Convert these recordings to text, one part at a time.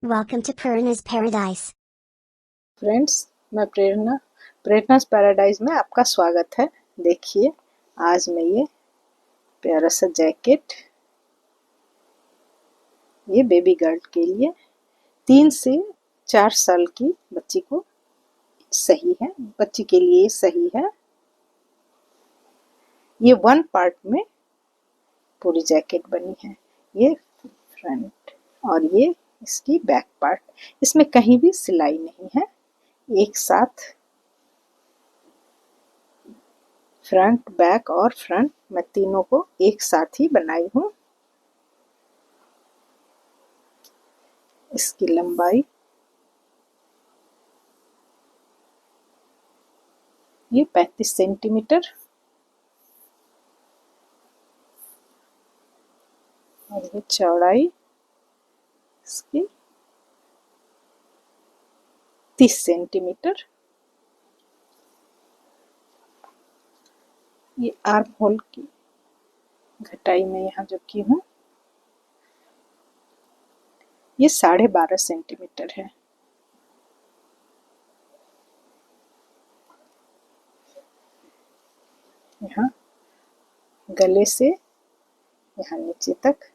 Welcome to Purna's Paradise. Friends, मैं प्रेरणा's paradise में आपका स्वागत है। देखिए, आज मैं ये प्यारा सा जैकेट ये बेबी गर्ल के लिए 3 से 4 साल की बच्ची को सही है, बच्ची के लिए सही है। ये 1 पार्ट में पूरी जैकेट बनी है। ये फ्रंट और ये इसकी बैक पार्ट, इसमें कहीं भी सिलाई नहीं है। एक साथ फ्रंट, बैक और फ्रंट मैं तीनों को एक साथ ही बनाई हूँ। इसकी लंबाई ये 35 सेंटीमीटर और ये चौड़ाई इसकी 30 सेंटीमीटर। ये आर्म होल की घटाई मैं यहाँ जो की हूँ ये 12.5 सेंटीमीटर है। यहाँ गले से यहाँ नीचे तक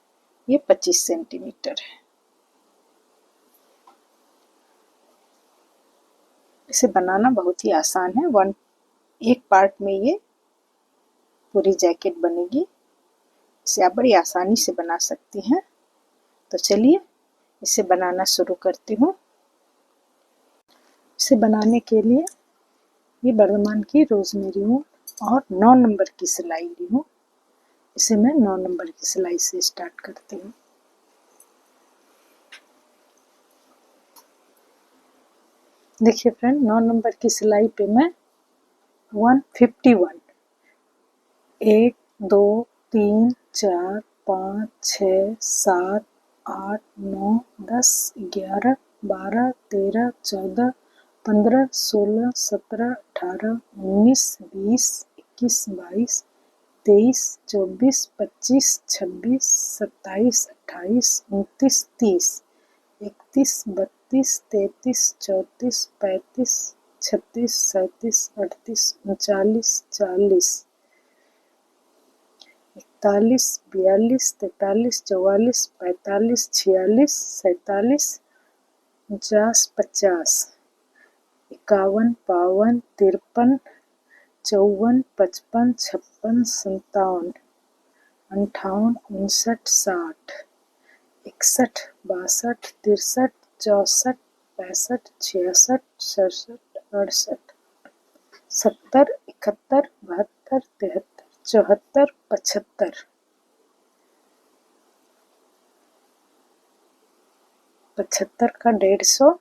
ये 25 सेंटीमीटर है। इसे बनाना बहुत ही आसान है। एक पार्ट में ये पूरी जैकेट बनेगी। इसे आप बड़ी आसानी से बना सकती हैं। तो चलिए इसे बनाना शुरू करती हूँ। इसे बनाने के लिए ये बर्धमान की रोजमेरी हूँ और 9 नंबर की सिलाई ली हूँ। इसे मैं 9 नंबर की सिलाई से स्टार्ट करती हूँ। देखिए फ्रेंड, 9 नंबर की सिलाई पे मैं 151 1 2 3 4 5 6 7 8 9 10 11 12 13 14 15 16 17 18 19 20 21 22 23 24 25 26 27 28 29 30 31 32 33 34 35 36 37 38 39 40 41 42 43 44 45 46 47 49 50 51 52 53 54 55 56 57 58 59 60 61 62 63 64 65 66 67 68 70 71 72 73 74 75 75 का 150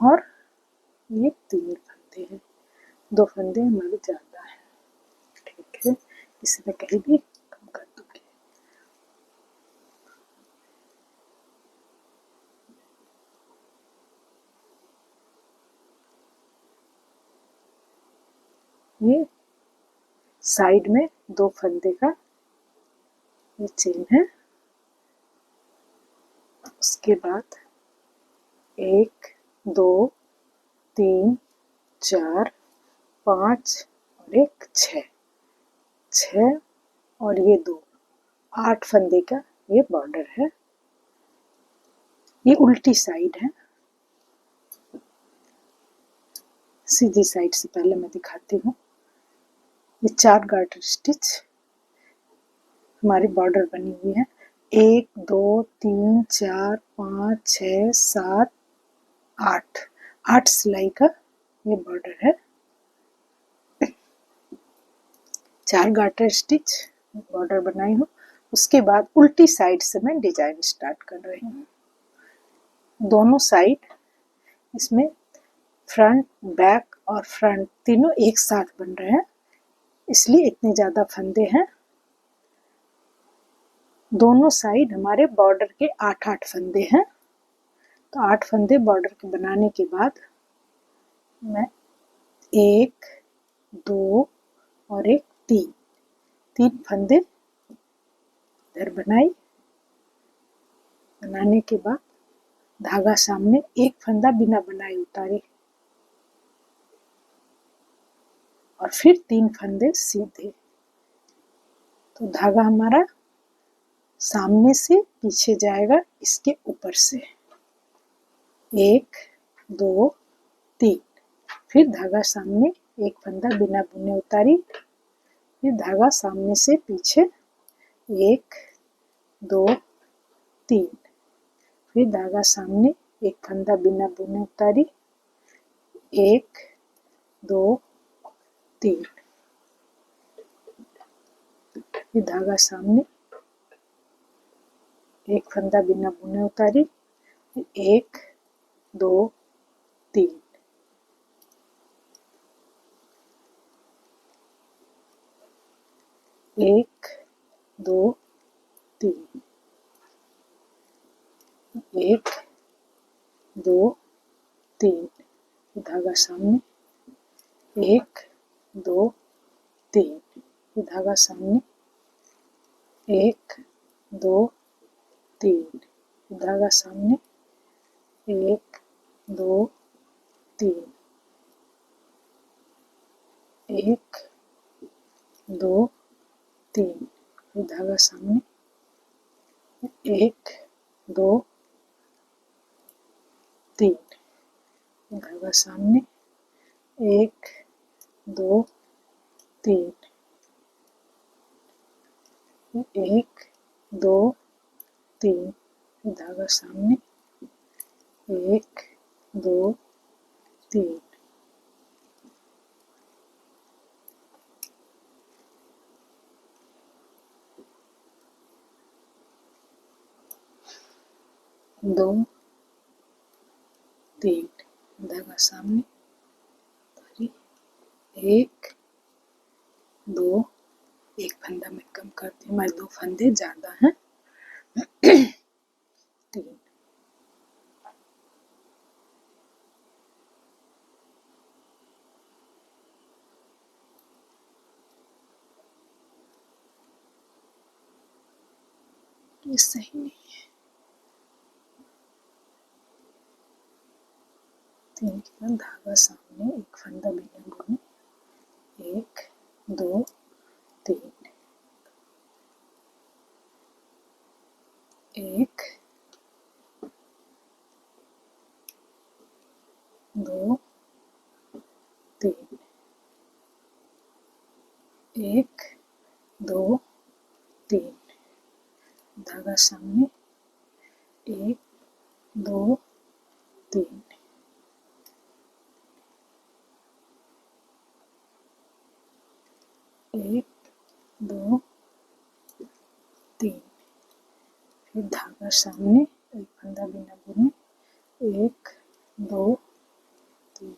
और ये 3 फंदे हैं। 2 फंदे हमारे ज़्यादा हैं। ठीक है, इसे मैं कहीं भी कम कर दूंगी। ये साइड में 2 फंदे का ये चेन है। उसके बाद 1 2 3 4 5 और एक 6 और ये 2 8 फंदे का ये बॉर्डर है। ये उल्टी साइड है। सीधी साइड से पहले मैं दिखाती हूँ। ये 4 गार्टर स्टिच हमारी बॉर्डर बनी हुई है। 1 2 3 4 5 6 7 8 8 सिलाई का ये बॉर्डर है। 4 गार्टर स्टिच बॉर्डर बनाई हूँ। उसके बाद उल्टी साइड से मैं डिजाइन स्टार्ट कर रही हूँ। दोनों साइड इसमें फ्रंट, बैक और फ्रंट तीनों एक साथ बन रहे हैं, इसलिए इतने ज़्यादा फंदे हैं। दोनों साइड हमारे बॉर्डर के 8-8 फंदे हैं। तो 8 फंदे बॉर्डर के बनाने के बाद मैं 1 2 और एक 3 फंदे इधर बनाई, बनाने के बाद धागा सामने, एक फंदा बिना बनाए उतारी और फिर 3 फंदे सीधे। तो धागा हमारा सामने से पीछे जाएगा इसके ऊपर से, 1 2 3, फिर धागा सामने, एक फंदा बिना बुने उतारी, फिर धागा सामने से पीछे, 1 2 3, फिर धागा सामने, एक फंदा बिना बुने उतारी, 1 2 3, फिर धागा सामने, एक फंदा बिना बुने उतारी, 1 2 3, 1 2 3, 1 2 3, धागा सामने, 1 2 3, धागा सामने, 1 2 3, धागा सामने, 1 2 3, 1 2 3, धागा सामने, 1 2 3, धागा सामने, 1 2 3, 1 2 3, धागा सामने, 1 2 3, दो 3, धागा सामने, 1 2, एक फंदा मैं कम करती हूँ, मैं 2 फंदे ज्यादा हैं, 3, ये सही नहीं है, 3 के बाद धागा सामने, एक फंदा बिना बुने, 1 2 3, 1 2 3, 1 2 3, धागा सामने, 1 2 3, 1 2 3, फिर धागा सामने, एक फंदा बिना बुने, 1 2 3,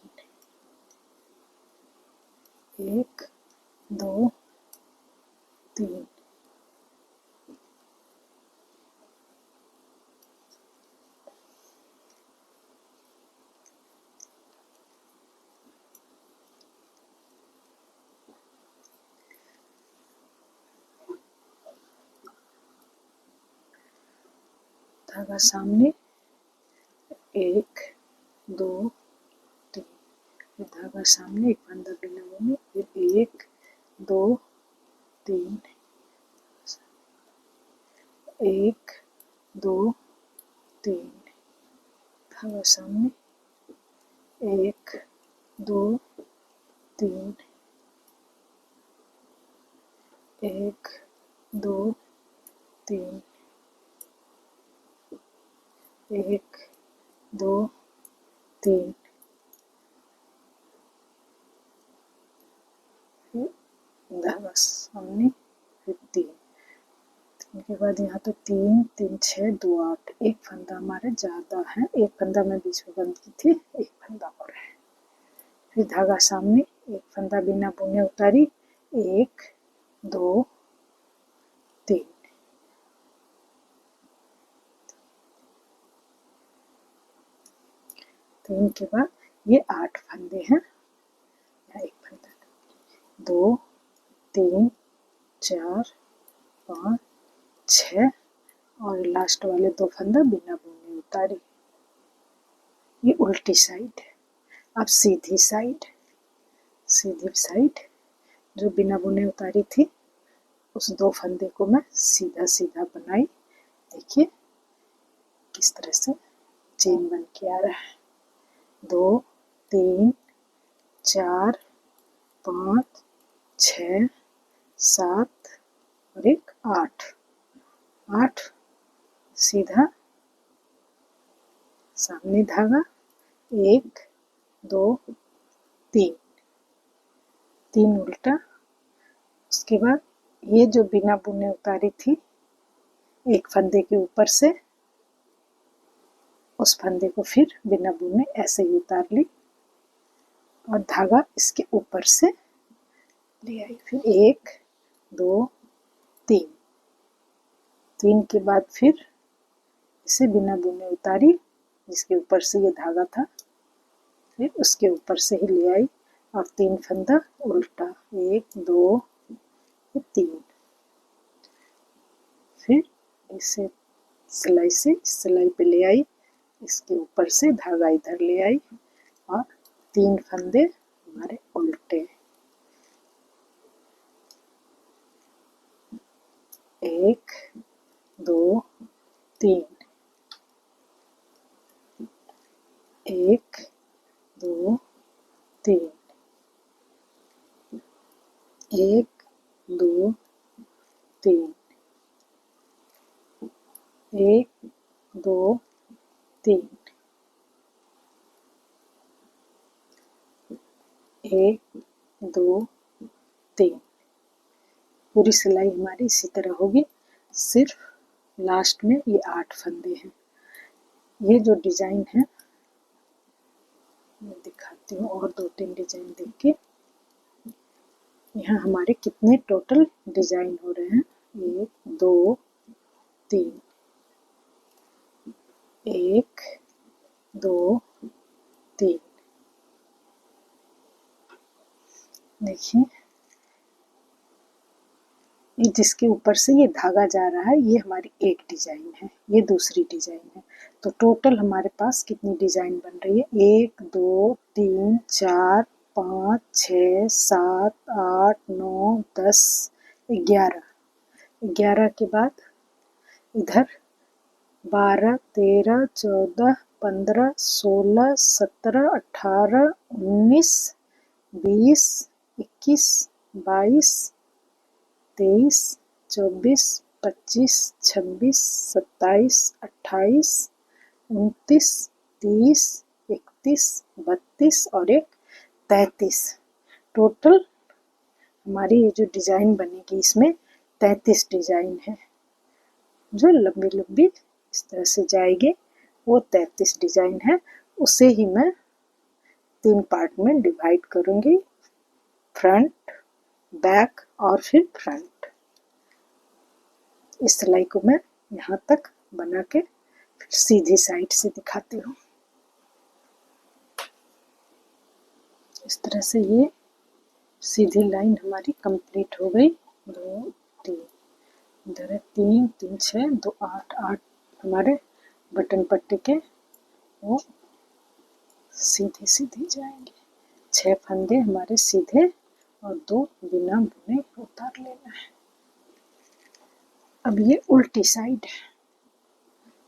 1 2 3, धागा सामने, 1 2 3, फिर धागा सामने, एक फंदा बिना बुने, फिर 1 2 3, 1 2 3, धागा सामने, 1 2 3, 1 2 3, 1 2 3, फिर धागा सामने, फिर 3, के बाद यहाँ पे 3 3 6 2 8, एक फंदा हमारे ज्यादा है, एक फंदा मैं बीच में बंद की थी, एक फंदा और है, फिर धागा सामने, एक फंदा बिना बुने उतारी, 1 2 3, 3 के बाद ये 8 फंदे हैं, एक फंदा, 2 3 4 5 6 और लास्ट वाले 2 फंदे बिना बुने उतारे। ये उल्टी साइड है। अब सीधी साइड जो बिना बुने उतारी थी उस 2 फंदे को मैं सीधा सीधा बनाई। देखिए किस तरह से चेन बन के आ रहा है। 2 3 4 5 6 7 और एक 8 सीधा सामने धागा 1 2 3 उल्टा। उसके बाद ये जो बिना बुने उतारी थी एक फंदे के ऊपर से उस फंदे को फिर बिना बुने ऐसे ही उतार ली और धागा इसके ऊपर से ले आई। फिर 1 2 3 के बाद फिर इसे बिना बुने उतारी जिसके ऊपर से ये धागा था, फिर उसके ऊपर से ही ले आई और 3 फंदा उल्टा 1 2 3। फिर इसे सिलाई से इस सिलाई पे ले आई, इसके ऊपर से धागा इधर ले आई और 3 फंदे हमारे उल्टे। 1 2 3 1 2 3 1 2 3 1 2 3 1 2 3। पूरी सिलाई हमारी इसी तरह होगी, सिर्फ लास्ट में ये 8 फंदे हैं। ये जो डिजाइन है मैं दिखाती हूँ और 2-3 डिजाइन देख के। यहाँ हमारे कितने टोटल डिजाइन हो रहे हैं, 1 2 3 1 2 3। देखिए ये जिसके ऊपर से ये धागा जा रहा है ये हमारी एक डिजाइन है, ये दूसरी डिजाइन है। तो टोटल हमारे पास कितनी डिजाइन बन रही है, 1 2 3 4 5 6 7 8 9 10 11। 11 के बाद इधर 12 13 14 15 16 17 18 19 20 21 22 23 24 25 26 27 28 29 30 31 32 और एक 33। टोटल हमारी ये जो डिजाइन बनेगी इसमें 33 डिजाइन है। जो लंबी लंबी इस तरह से जाएगी वो 33 डिजाइन है। उसे ही मैं 3 पार्ट में डिवाइड करूंगी, फ्रंट बैक और फिर फ्रंट। इस सिलाई को मैं यहाँ तक बना के फिर सीधी साइड से दिखाती हूँ। इस तरह से ये सीधी लाइन हमारी कंप्लीट हो गई। 2 3 इधर है 3 3 6 2 8 8 हमारे बटन पट्टी के वो सीधे सीधे जाएंगे। 6 फंदे हमारे सीधे और 2 बिना बुने उतार लेना है। अब ये उल्टी साइड है।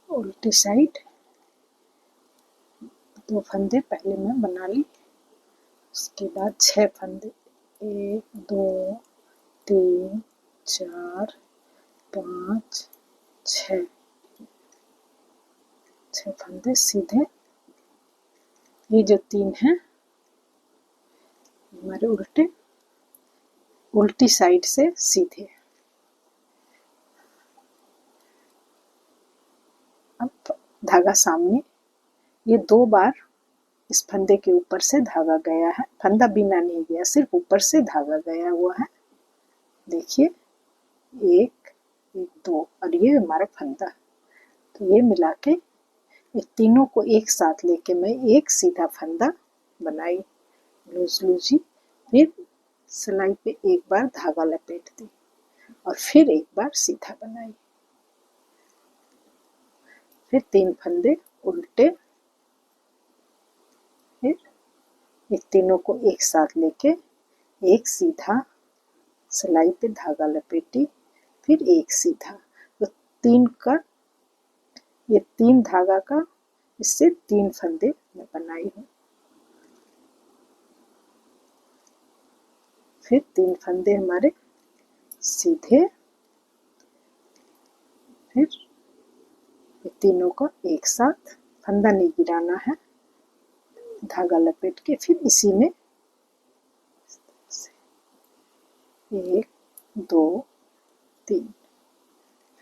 उल्टी साइड 2 फंदे पहले मैं बना ली, उसके बाद 6 फंदे 1 2 3 4 5 6 फंदे सीधे। ये जो 3 हैं हमारे उल्टी साइड से सीधे। अब धागा सामने, ये 2 बार इस फंदे के ऊपर से धागा गया है, फंदा बिना नहीं गया, सिर्फ ऊपर से धागा गया हुआ है। देखिए 1 1 2 और ये हमारा फंदा। तो ये मिला के ये तीनों को एक साथ लेके मैं एक सीधा फंदा बनाई लूज लूजी। फिर सिलाई पे एक बार धागा लपेट दी और फिर एक बार सीधा बनाई। फिर 3 फंदे उल्टे, फिर ये तीनों को एक साथ लेके एक सीधा सिलाई पे धागा लपेटी, फिर एक सीधा। तो 3 का ये 3 धागा का इससे 3 फंदे मैं बनाई हूँ। फिर 3 फंदे हमारे सीधे, फिर ये तीनों का एक साथ, फंदा नहीं गिराना है, धागा लपेट के फिर इसी में 1 2 3,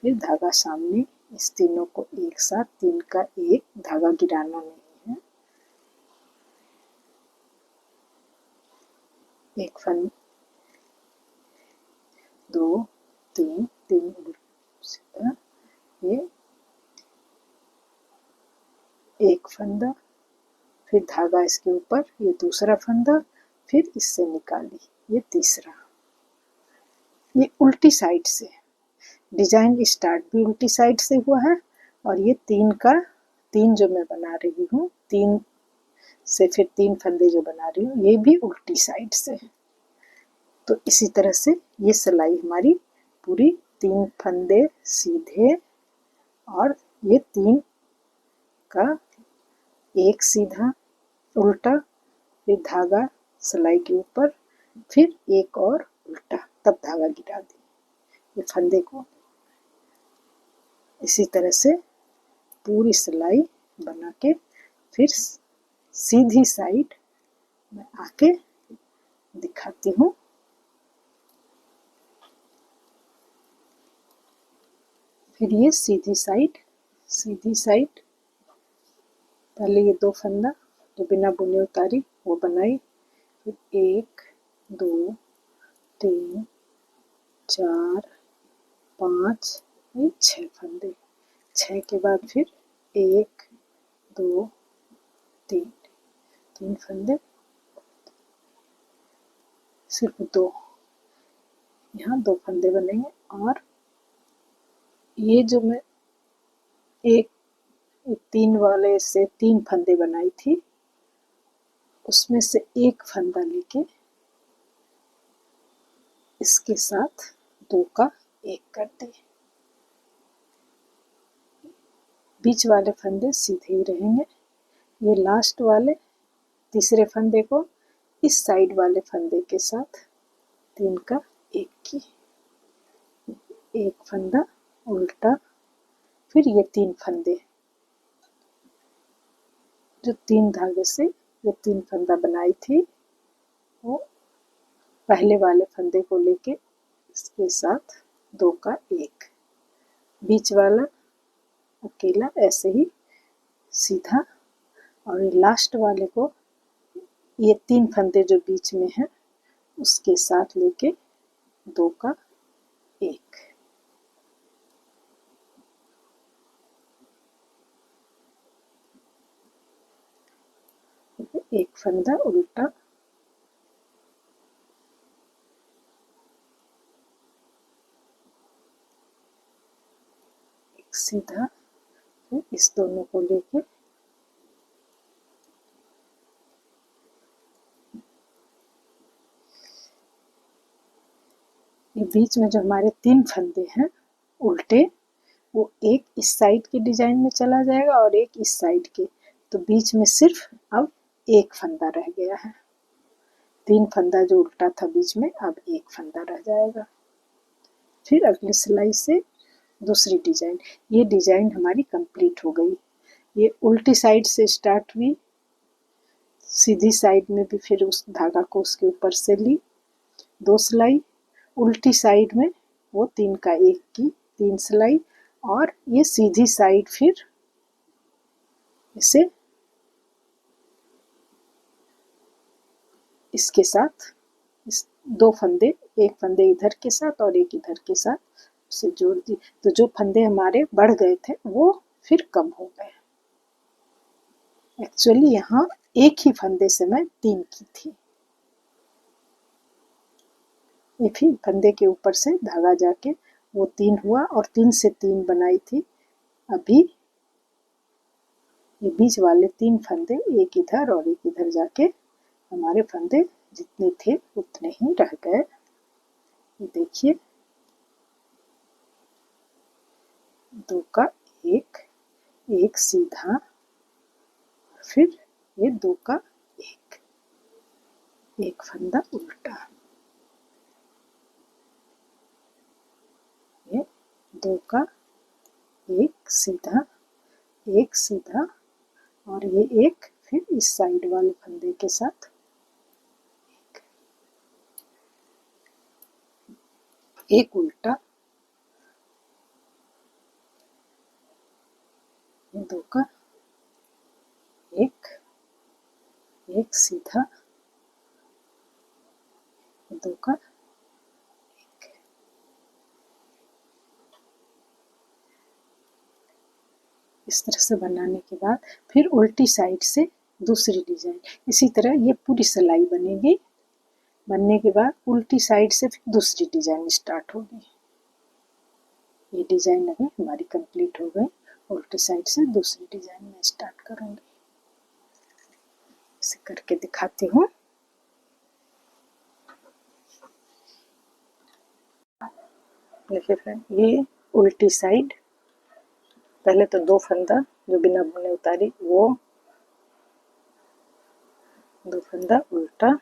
फिर धागा सामने, इस तीनों को एक साथ, 3 का एक, धागा गिराना नहीं है। एक फंद 2 3 3 सीधा, ये एक फंदा, फिर धागा इसके ऊपर, ये दूसरा फंदा, फिर इससे निकाली, ये तीसरा। ये उल्टी साइड से डिजाइन स्टार्ट भी उल्टी साइड से हुआ है, और ये 3 का 3 जो मैं बना रही हूँ, 3 से फिर 3 फंदे जो बना रही हूँ, ये भी उल्टी साइड से है। तो इसी तरह से ये सिलाई हमारी पूरी 3 फंदे सीधे, और ये 3 का एक सीधा उल्टा, फिर धागा सिलाई के ऊपर, फिर एक और उल्टा, तब धागा गिरा दी। ये फंदे को इसी तरह से पूरी सिलाई बना के फिर सीधी साइड में आके दिखाती हूँ। फिर ये सीधी साइड पहले ये 2 फंदा जो बिना बुने उतारी वो बनाई, फिर 1 2 3 4 5 ये 6 फंदे, 6 के बाद फिर 1 2 3 फंदे, सिर्फ 2, यहाँ 2 फंदे बनेंगे। और ये जो मैं एक 3 वाले से 3 फंदे बनाई थी, उसमें से एक फंदा लेके इसके साथ 2 का 1 कर दे। बीच वाले फंदे सीधे ही रहेंगे। ये लास्ट वाले तीसरे फंदे को इस साइड वाले फंदे के साथ 3 का 1 की, एक फंदा उल्टा, फिर ये 3 फंदे जो 3 धागे से ये 3 फंदा बनाई थी, वो पहले वाले फंदे को लेके इसके साथ 2 का 1, बीच वाला अकेला ऐसे ही सीधा, और लास्ट वाले को ये 3 फंदे जो बीच में है उसके साथ लेके 2 का 1। एक फंदा उल्टा, एक सीधा, फिर इस दोनों को लेके ये बीच में जो हमारे 3 फंदे हैं उल्टे, वो एक इस साइड के डिजाइन में चला जाएगा और एक इस साइड के, तो बीच में सिर्फ अब एक फंदा रह गया है। 3 फंदा जो उल्टा था बीच में, अब एक फंदा रह जाएगा। फिर अगली सिलाई से दूसरी डिजाइन, ये डिजाइन हमारी कंप्लीट हो गई। ये उल्टी साइड से स्टार्ट हुई, सीधी साइड में भी फिर उस धागा को उसके ऊपर से ली, 2 सिलाई, उल्टी साइड में वो 3 का 1 की 3 सिलाई, और ये सीधी साइड फिर इसे इसके साथ इस 2 फंदे, एक फंदे इधर के साथ और एक इधर के साथ उसे जोड़ दी। तो जो फंदे हमारे बढ़ गए थे वो फिर कम हो गए। एक्चुअली यहाँ एक ही फंदे से मैं 3 की थी। एक ही फंदे के ऊपर से धागा जाके वो 3 हुआ, और 3 से 3 बनाई थी। अभी ये बीच वाले 3 फंदे एक इधर और एक इधर जाके हमारे फंदे जितने थे उतने ही रह गए। ये देखिए 2 का एक सीधा, फिर ये 2 का एक फंदा उल्टा, ये 2 का एक सीधा और ये एक फिर इस साइड वाले फंदे के साथ एक उल्टा, ये 2 का एक सीधा, 2 का एक। इस तरह से बनाने के बाद फिर उल्टी साइड से दूसरी डिजाइन, इसी तरह ये पूरी सिलाई बनेगी। बनने के बाद उल्टी साइड से फिर दूसरी डिजाइन स्टार्ट होगी। ये डिजाइन अभी हमारी कंप्लीट हो गई। उल्टी साइड से दूसरी डिजाइन में स्टार्ट करूंगी। इसे करके दिखाती हूँ। देखिए फ्रेंड, ये उल्टी साइड, पहले तो 2 फंदा जो बिना बुने उतारी, वो 2 फंदा उल्टा,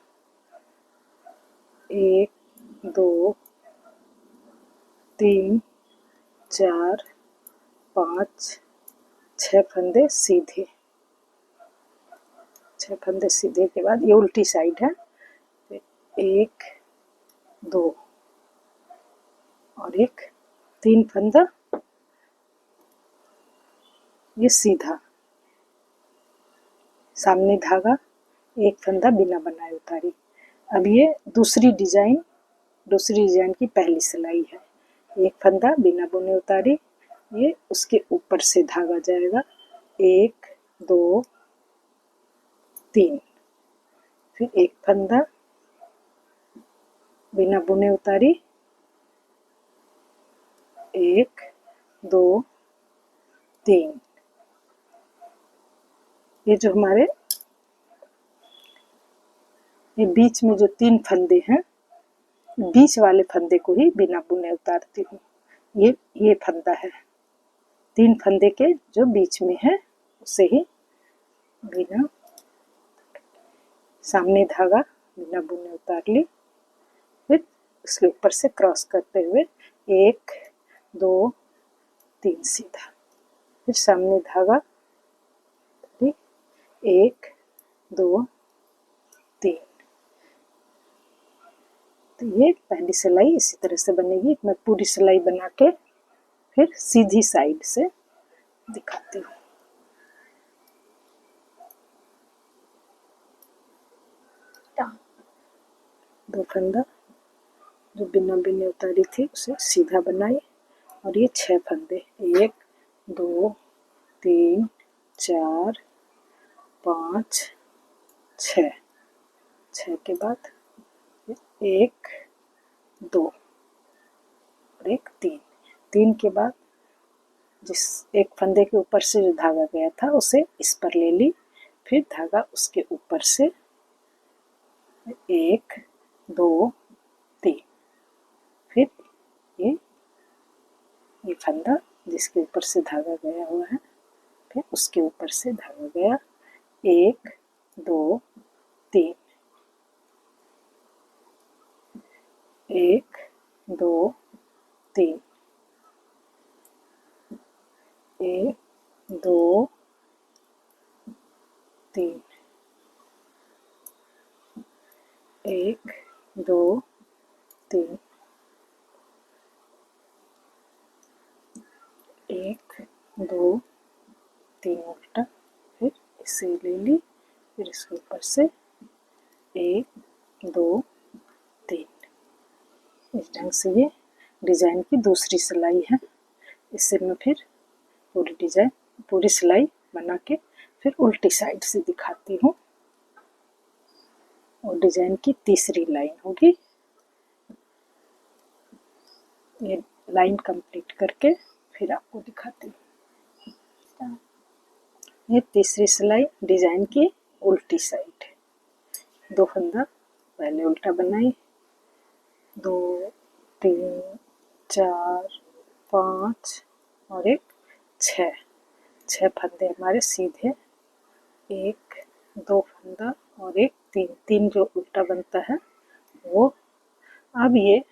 1 2 3 4 5 6 फंदे सीधे, 6 फंदे सीधे के बाद ये उल्टी साइड है। 1 2 और एक 3 फंदा, ये सीधा, सामने धागा, एक फंदा बिना बनाए उतारी। अब ये दूसरी डिजाइन की पहली सिलाई है। एक फंदा बिना बुने उतारी, ये उसके ऊपर से धागा जाएगा, 1 2 3, फिर एक फंदा बिना बुने उतारी, 1 2 3। ये जो हमारे ये बीच में जो 3 फंदे हैं, बीच वाले फंदे को ही बिना बुने उतारती हूँ। ये फंदा है, 3 फंदे के जो बीच में है उसे ही बिना, सामने धागा बिना बुने उतार ली, फिर उसके ऊपर से क्रॉस करते हुए 1 2 3 सीधा, फिर सामने धागा, 1 2 3। तो ये पहली सिलाई इसी तरह से बनेगी। मैं पूरी सिलाई बना के फिर सीधी साइड से दिखाती हूँ। दो फंदा जो बिना बिने उतारी थी उसे सीधा बनाई, और ये 6 फंदे, 1 2 3 4 5 6, 6 के बाद 1 2 और एक 3, 3 के बाद जिस एक फंदे के ऊपर से जो धागा गया था उसे इस पर ले ली, फिर धागा उसके ऊपर से 1 2 3, फिर ये फंदा जिसके ऊपर से धागा गया हुआ है, फिर उसके ऊपर से धागा गया, 1 2 3, 1 2 3, 1 2 3, 1 2 3, 1 2 3 उल्टा, फिर इसे ले ली, फिर इसके ऊपर से 1 2 3। इस ढंग से ये डिजाइन की दूसरी सिलाई है। इससे मैं फिर पूरी सिलाई बना के फिर उल्टी साइड से दिखाती हूँ, और डिजाइन की तीसरी लाइन होगी। ये लाइन कंप्लीट करके फिर आपको दिखाती हूँ। ये तीसरी सिलाई डिजाइन की उल्टी साइड है। 2 फंदा पहले उल्टा बनाई, 2 3 4 5 और एक 6 फंदे हमारे सीधे, 1 2 फंदा और एक 3 जो उल्टा बनता है वो। अब ये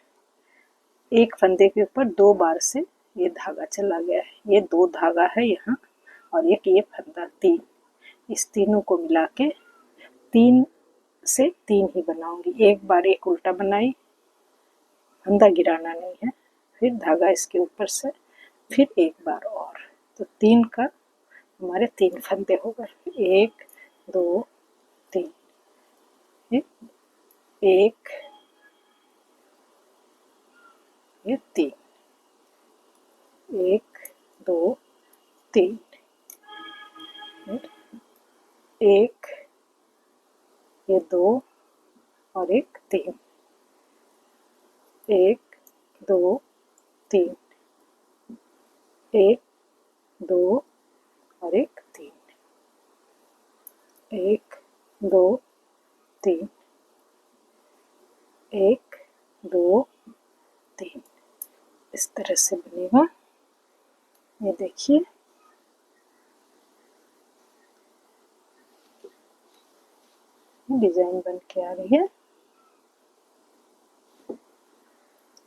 एक फंदे के ऊपर 2 बार से ये धागा चला गया है, ये 2 धागा है यहाँ और एक ये फंदा 3, इस तीनों को मिला के 3 से 3 ही बनाऊंगी। एक बार एक उल्टा बनाई, फंदा गिराना नहीं है, फिर धागा इसके ऊपर से, फिर एक बार और, तो 3 का हमारे 3 फंदे हो गए। 1 2 3, 1 ये 3, 1 2 3, 1 ये 2 और एक 3, 1 2 3, 1 2 और एक 3, 1 2 3, 1 2 3, इस तरह से बनेगा। ये देखिए डिजाइन बन के आ रही है।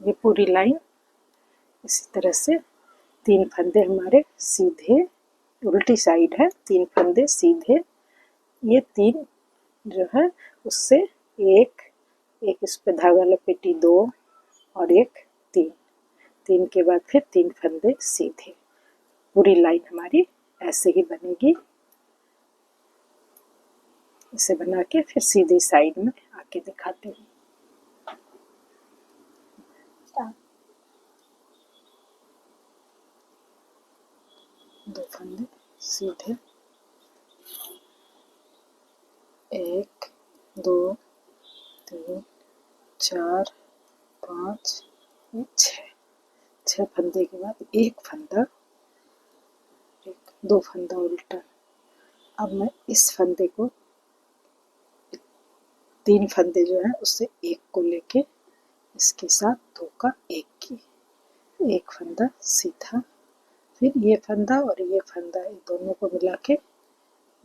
ये पूरी लाइन इसी तरह से 3 फंदे हमारे सीधे, उल्टी साइड है, 3 फंदे सीधे, ये 3 जो है उससे एक इस पे धागा लपेटी 2 और एक 3 के बाद फिर 3 फंदे सीधे। पूरी लाइन हमारी ऐसे ही बनेगी। इसे बना के फिर सीधी साइड में आके दिखाती हूँ। 2 फंदे सीधे, 1 2 3 4 5 6 फंदे के बाद एक फंदा, 2 फंदा उल्टा। अब मैं इस फंदे को 3 फंदे जो है उससे एक को लेके इसके साथ 2 का एक की, एक फंदा सीधा, फिर ये फंदा और ये फंदा, इन दोनों को मिला के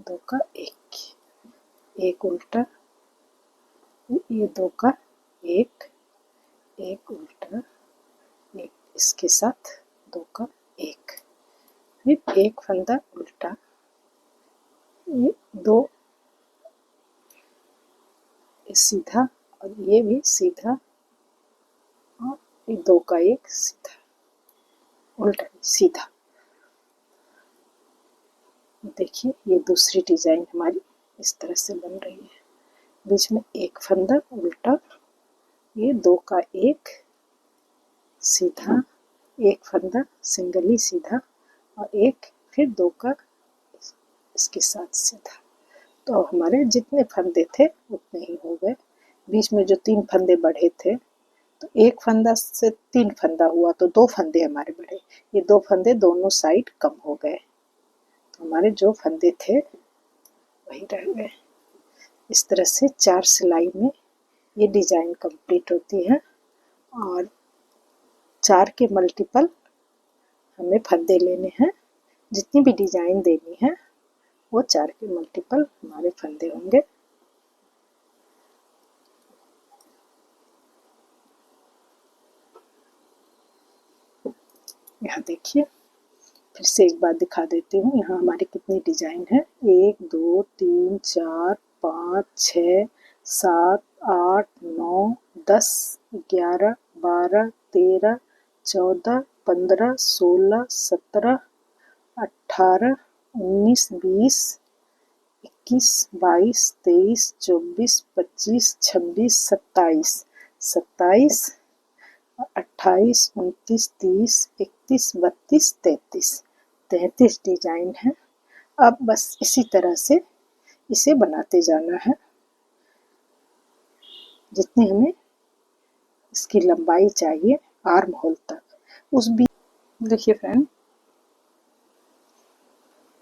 2 का एक की, एक उल्टा, ये 2 का एक उल्टा, एक इसके साथ 2 का एक, फिर एक फंदा उल्टा, ये 2 सीधा और ये भी सीधा, और ये 2 का एक सीधा, उल्टा सीधा। देखिए ये दूसरी डिजाइन हमारी इस तरह से बन रही है। बीच में एक फंदा उल्टा, ये 2 का एक सीधा, एक फंदा सिंगली सीधा और एक फिर 2 का इसके साथ सीधा। तो हमारे जितने फंदे थे उतने ही हो गए। बीच में जो 3 फंदे बढ़े थे, तो एक फंदा से 3 फंदा हुआ तो 2 फंदे हमारे बढ़े, ये 2 फंदे दोनों साइड कम हो गए, तो हमारे जो फंदे थे वही रह गए। इस तरह से 4 सिलाई में ये डिजाइन कंप्लीट होती है और 4 के मल्टीपल हमें फंदे लेने हैं। जितनी भी डिजाइन देनी है वो 4 के मल्टीपल हमारे फंदे होंगे। यहाँ देखिए फिर से एक बार दिखा देती हूँ, यहाँ हमारी कितनी डिजाइन है, 1 2 3 4 5 6 7 8 9 10 11 12 13 14 15 16 17 18 19 20 21 22 23 24 25 26 27 27 28 29 30 31 32 33 33 डिजाइन है। अब बस इसी तरह से इसे बनाते जाना है। जितनी हमें इसकी लंबाई चाहिए आर्म होल तक, उस भी देखिए फ्रेंड,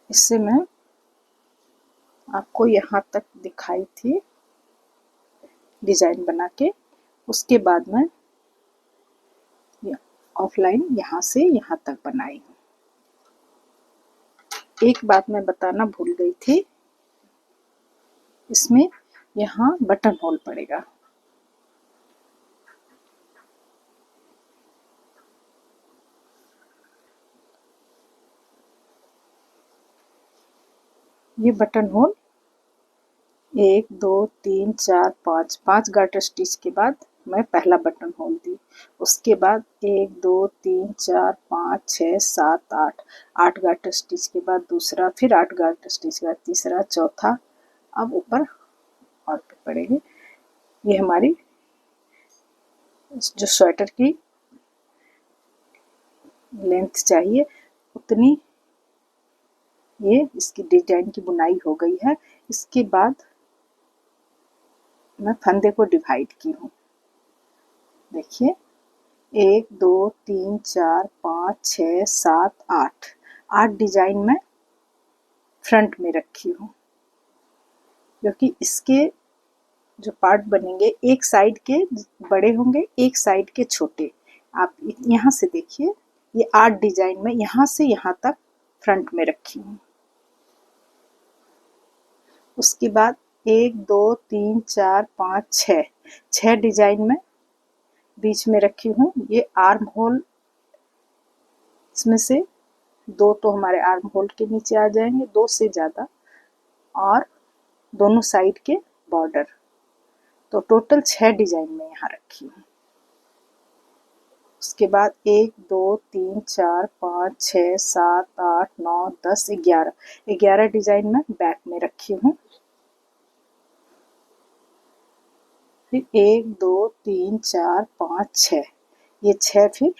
इससे मैं आपको यहाँ तक दिखाई थी डिजाइन बना के। उसके बाद मैं ऑफलाइन यहाँ से यहाँ तक बनाई हूँ। एक बात मैं बताना भूल गई थी, इसमें यहाँ बटन होल पड़ेगा। ये बटन होल 1 2 3 4 5 5 गार्टर स्टिच के बाद मैं पहला बटन होल दी। उसके बाद 1 2 3 4 5 6 7 8 8 गार्टर स्टिच के बाद दूसरा, फिर 8 गार्टर स्टिच के बाद तीसरा, चौथा। अब ऊपर और पे पड़ेंगे। ये हमारी जो स्वेटर की लेंथ चाहिए उतनी ये इसकी डिजाइन की बुनाई हो गई है। इसके बाद मैं फंदे को डिवाइड की हूँ। देखिए 1 2 3 4 5 6 7 8 8 डिजाइन मैं फ्रंट में रखी हूँ, क्योंकि इसके जो पार्ट बनेंगे एक साइड के बड़े होंगे, एक साइड के छोटे। आप यहाँ से देखिए, ये 8 डिजाइन में यहाँ से यहाँ तक फ्रंट में रखी हूँ। उसके बाद 1 2 3 4 5 6 6 डिजाइन में बीच में रखी हूँ। ये आर्म होल, इसमें से 2 तो हमारे आर्म होल के नीचे आ जाएंगे, 2 से ज़्यादा, और दोनों साइड के बॉर्डर। तो टोटल 6 डिजाइन में यहाँ रखी हूँ। उसके बाद 1 2 3 4 5 6 7 8 9 10 11 11 डिजाइन में बैक में रखी हूँ। फिर 1 2 3 4 5 6 ये 6, फिर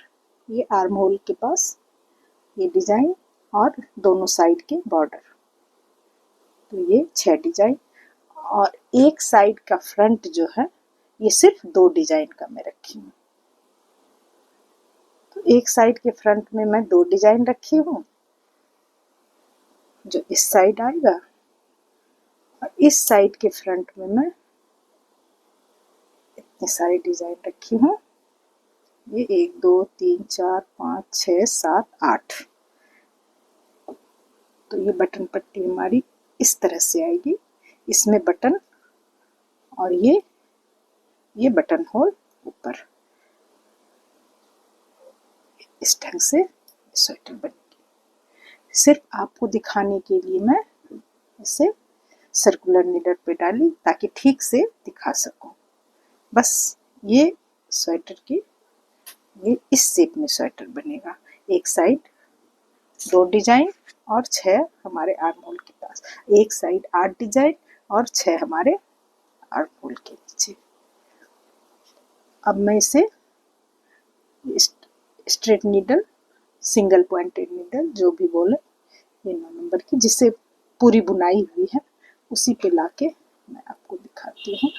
ये आर्म होल के पास ये डिजाइन और दोनों साइड के बॉर्डर। तो ये 6 डिजाइन, और एक साइड का फ्रंट जो है ये सिर्फ 2 डिजाइन का मैं रखी हूँ। तो एक साइड के फ्रंट में मैं 2 डिजाइन रखी हूँ, जो इस साइड आएगा, और इस साइड के फ्रंट में मैं इतने सारे डिजाइन रखी हूँ। ये 1 2 3 4 5 6 7 8। तो ये बटन पट्टी हमारी इस तरह से आएगी, इसमें बटन और ये बटन होल ऊपर। इस ढंग से स्वेटर बनेगी। सिर्फ आपको दिखाने के लिए मैं इसे सर्कुलर नीडल पे डाली, ताकि ठीक से दिखा सकूं। बस ये स्वेटर की ये इस शेप में स्वेटर बनेगा। एक साइड 2 डिजाइन और 6 हमारे आर्म होल के पास, एक साइड 8 डिजाइन और 6 हमारे आर्म होल के नीचे। अब मैं इसे straight needle, single pointed needle, जो भी बोले, ये 9 नंबर की जिससे पूरी बुनाई हुई है, उसी पे लाके मैं आपको दिखाती हूँ।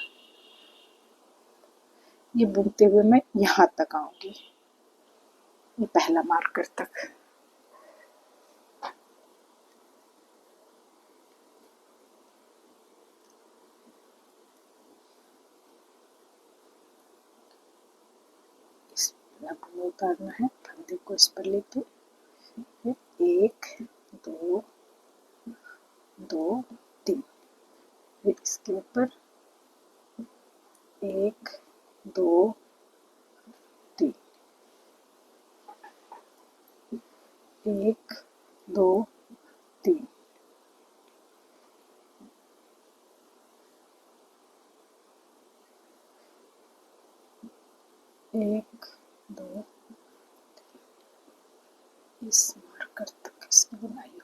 ये बुनते हुए मैं यहाँ तक आऊंगी, ये पहला मार्कर तक। आपको उतारना है, फंदे को इस पर लेके 1 2 2 3, फिर इसके ऊपर 1 2 3, 1 2 3, 1 2, इस मार्कर तक इसकी बुनाई होगी।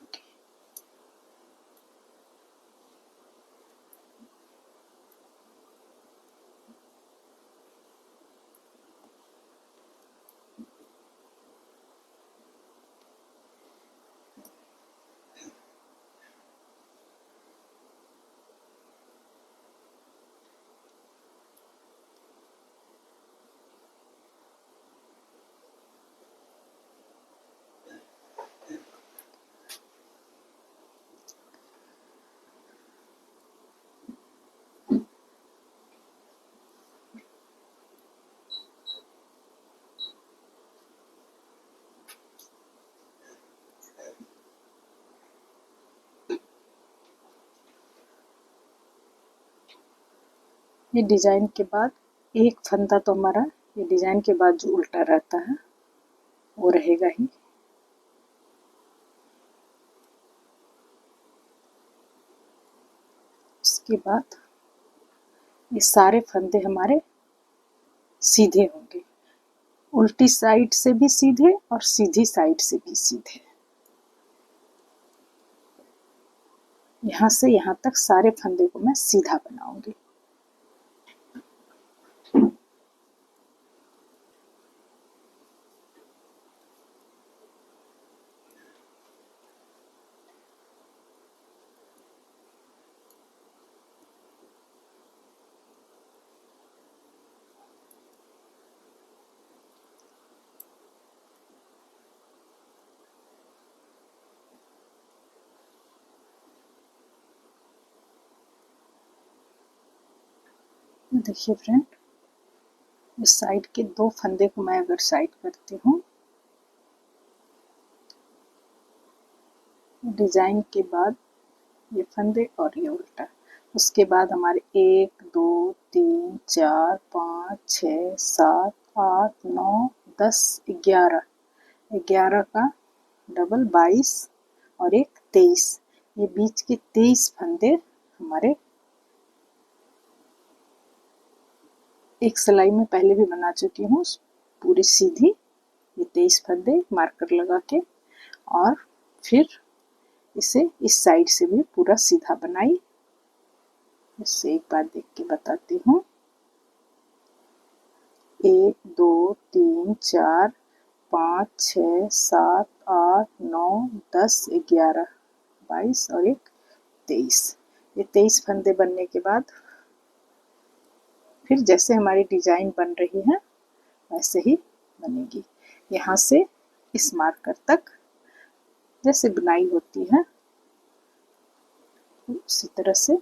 ये डिजाइन के बाद एक फंदा तो हमारा ये डिजाइन के बाद जो उल्टा रहता है वो रहेगा ही। उसके बाद ये सारे फंदे हमारे सीधे होंगे, उल्टी साइड से भी सीधे और सीधी साइड से भी सीधे। यहाँ से यहाँ तक सारे फंदे को मैं सीधा बनाऊंगी। देखिए फ्रेंड, इस साइड के दो फंदे को मैं अगर साइड करती हूँ, डिजाइन के बाद ये फंदे और ये उल्टा, उसके बाद हमारे 1 2 3 4 5 6 7 8 9 10 11 11 का डबल 22 और एक 23, ये बीच के 23 फंदे हमारे एक सिलाई में पहले भी बना चुकी हूँ पूरी सीधी, ये 23 फंदे मार्कर लगा के, और फिर इसे इस साइड से भी पूरा सीधा बनाई। इससे एक बार देख के बताती हूँ। 1 2 3 4 5 6 7 8 9 10 11 22 और एक 23, ये 23 फंदे बनने के बाद फिर जैसे हमारी डिजाइन बन रही है वैसे ही बनेगी। यहाँ से इस मार्कर तक जैसे बुनाई होती है उसी तरह से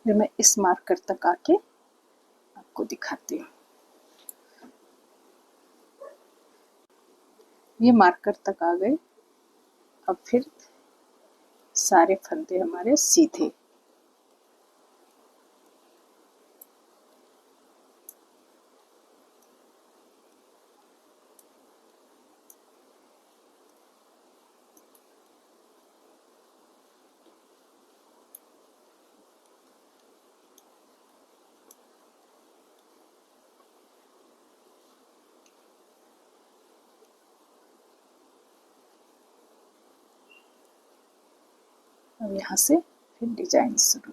फिर मैं इस मार्कर तक आके आपको दिखाती हूँ। ये मार्कर तक आ गए। अब फिर सारे फंदे हमारे सीधे, अब यहाँ से फिर डिजाइन शुरू।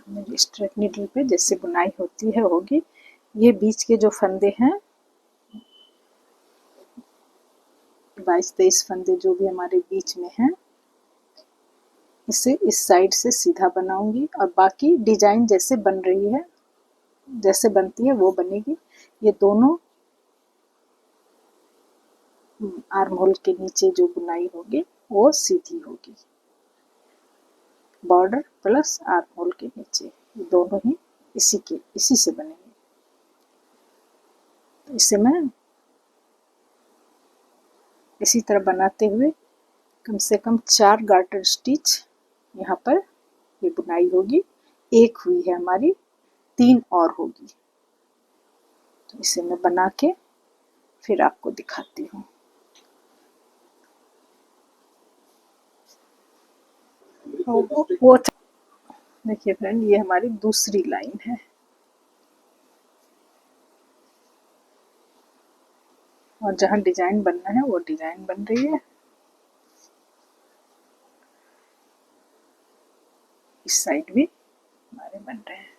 मेरी स्ट्रेट नीडल पे जैसे बुनाई होती है होगी। ये बीच के जो फंदे हैं 22-23 फंदे जो भी हमारे बीच में हैं, इसे इस साइड से सीधा बनाऊंगी और बाकी डिजाइन जैसे बन रही है जैसे बनती है वो बनेगी। ये दोनों आर्म होल के नीचे जो बुनाई होगी वो सीधी होगी, बॉर्डर प्लस आर्म होल के नीचे ये दोनों ही इसी से बनेंगे। तो इसे मैं इसी तरह बनाते हुए कम से कम 4 गार्टर स्टिच यहाँ पर ये बुनाई होगी। एक हुई है हमारी, 3 और होगी। तो इसे मैं बना के फिर आपको दिखाती हूँ। वो देखिए फ्रेंड, ये हमारी दूसरी लाइन है। और जहाँ डिजाइन बनना है वो डिजाइन बन रही है। इस साइड भी हमारे बन रहे हैं।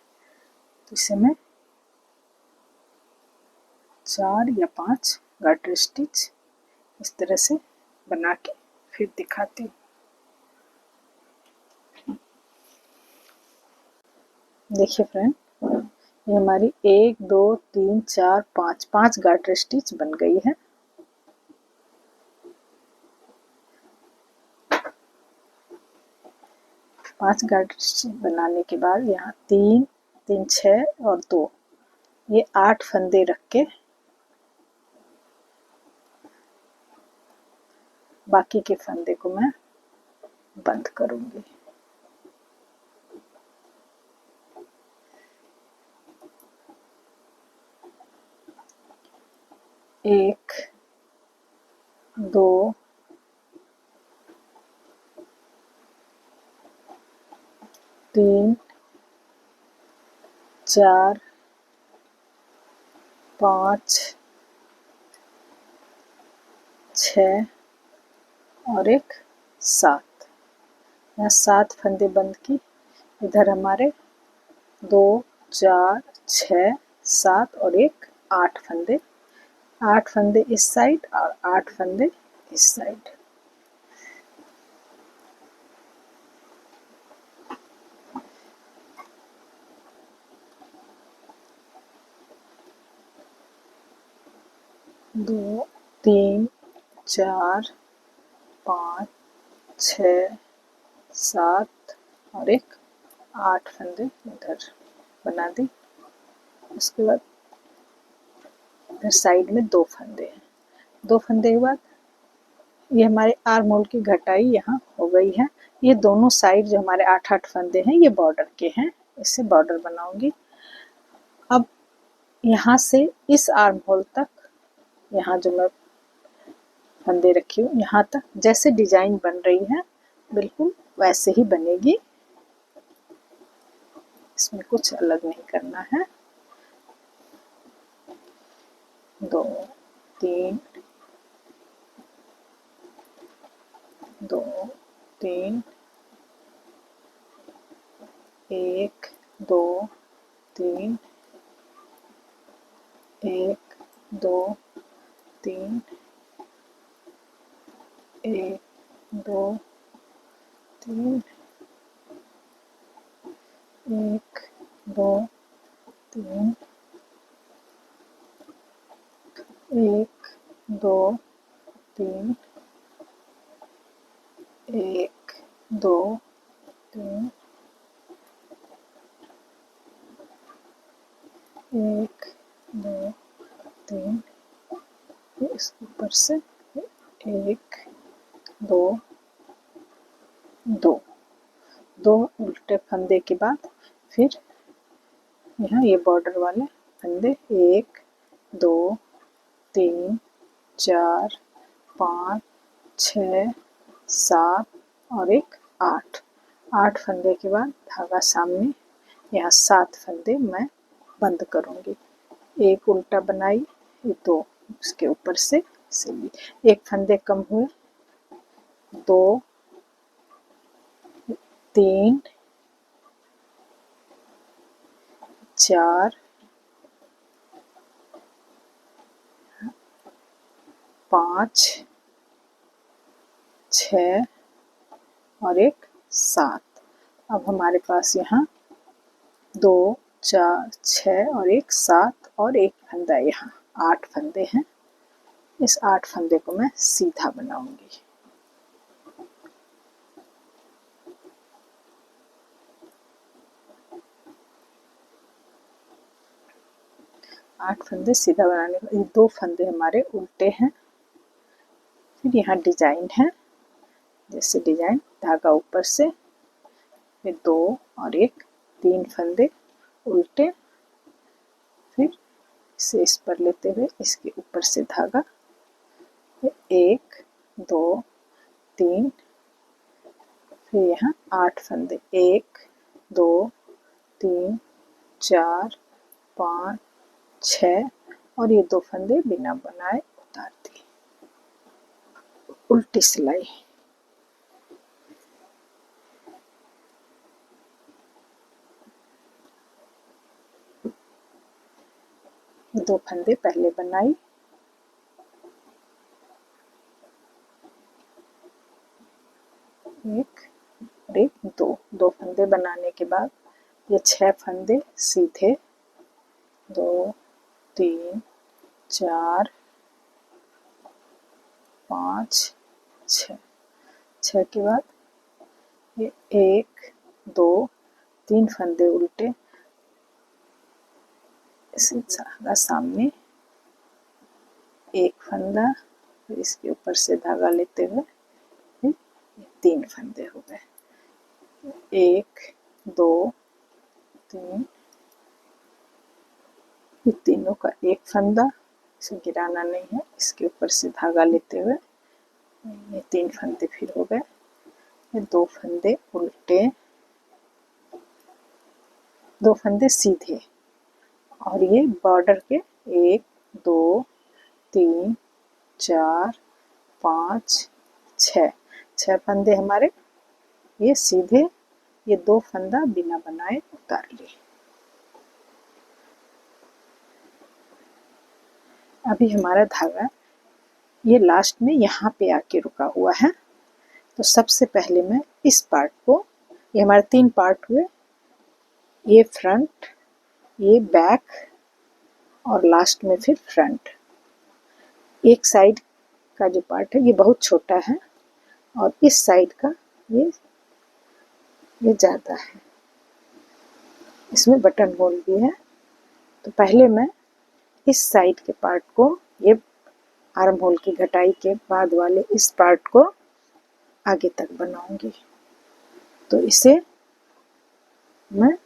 तो इसे मैं 4 या 5 गार्टर स्टिच इस तरह से बना के फिर दिखाती हूँ। देखिए फ्रेंड, ये हमारी 1 2 3 4 5 गार्टर स्टिच बन गई है। पांच गार्टर स्टिच बनाने के बाद यहाँ 3 3 6 और 2 ये 8 फंदे रख के बाकी के फंदे को मैं बंद करूंगी। एक, दो, तीन, 4, 5, 6 और एक 7। यहाँ 7 फंदे बंद की। इधर हमारे 2 4 6 7 और एक 8 फंदे। 8 फंदे इस साइड और 8 फंदे इस साइड। दो, 3, 4, 5, 6, 7 और एक 8 फंदे इधर बना दी। उसके बाद इधर साइड में 2 फंदे हैं। 2 फंदे के बाद ये हमारे आर्म होल की घटाई यहाँ हो गई है। ये दोनों साइड जो हमारे 8-8 फंदे हैं ये बॉर्डर के हैं। इससे बॉर्डर बनाऊंगी। अब यहाँ से इस आर्म होल तक, यहाँ जो मैं फंदे रखी हूँ यहाँ तक जैसे डिजाइन बन रही है बिल्कुल वैसे ही बनेगी। इसमें कुछ अलग नहीं करना है। 2 3 2 3 1 2 3 1 2 3 1 2 3 1 2 3 1 2 3 1 2 3 1 2 3 इसके ऊपर से 1 2 2 2 उल्टे फंदे के बाद फिर यहाँ ये बॉर्डर वाले फंदे 1 2 3 4 5 6 7 और एक 8। 8 फंदे के बाद धागा सामने, यहाँ 7 फंदे मैं बंद करूंगी। एक उल्टा बनाई, ये 2 उसके ऊपर से सिली। एक फंदे कम हुए, 2 3 4 5 6 और एक 7। अब हमारे पास यहाँ 2 4 6 और एक 7 और एक फंदा, यहाँ 8 फंदे हैं। इस 8 फंदे को मैं सीधा बनाऊंगी। आठ फंदे सीधा बनाने के बाद 2 फंदे हमारे उल्टे हैं। फिर यहाँ डिजाइन है, जैसे डिजाइन धागा ऊपर से, फिर 2 और एक 3 फंदे उल्टे, फिर इसे इस पर लेते हुए इसके ऊपर से धागा, फिर 1 2 3, फिर यहाँ 8 फंदे 1 2 3 4 5 6 और ये 2 फंदे बिना बनाए उतार दिए। उल्टी सिलाई। दो फंदे पहले बनाई, एक और एक, दो फंदे बनाने के बाद ये 6 फंदे सीधे, 2 3 4 5 6 के बाद ये 1 2 3 फंदे उल्टे, इसी धागा सामने एक फंदा, फिर इसके ऊपर से धागा लेते हुए 3 फंदे हो गए, 1 2 3, ये तीनों का एक फंदा, इसे गिराना नहीं है, इसके ऊपर से धागा लेते हुए ये 3 फंदे फिर हो गए, ये 2 फंदे उल्टे, 2 फंदे सीधे, और ये बॉर्डर के 1 2 3 4 5 6 फंदे हमारे ये सीधे, ये 2 फंदा बिना बनाए उतार लिए। अभी हमारा धागा ये लास्ट में यहाँ पे आके रुका हुआ है, तो सबसे पहले मैं इस पार्ट को, ये हमारे 3 पार्ट हुए, ये फ्रंट, ये बैक और लास्ट में फिर फ्रंट। एक साइड का जो पार्ट है ये बहुत छोटा है और इस साइड का ये ज़्यादा है, इसमें बटन होल भी है। तो पहले मैं इस साइड के पार्ट को, ये आर्म होल की घटाई के बाद वाले इस पार्ट को आगे तक बनाऊंगी। तो इसे मैं